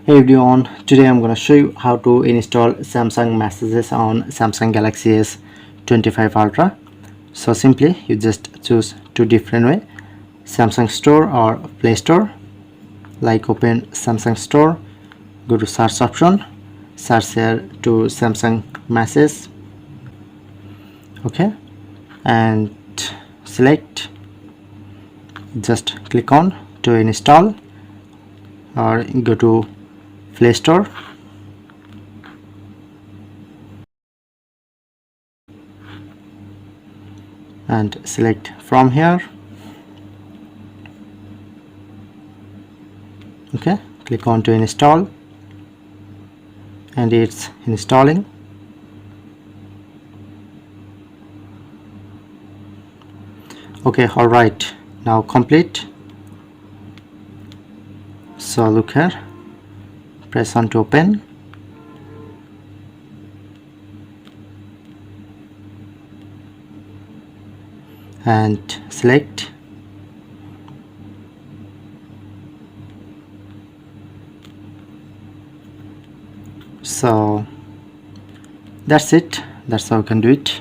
Hey everyone, today I'm going to show you how to install Samsung messages on Samsung Galaxy S25 Ultra. So simply you just choose two different way, Samsung Store or Play Store. Like open Samsung Store, go to search option, search here to Samsung message, okay, and select, just click on to install or go to Play Store and select from here, okay, click on to install and it's installing. Okay, all right, now complete. So look here, press on to open and select. So that's it, that's how you can do it.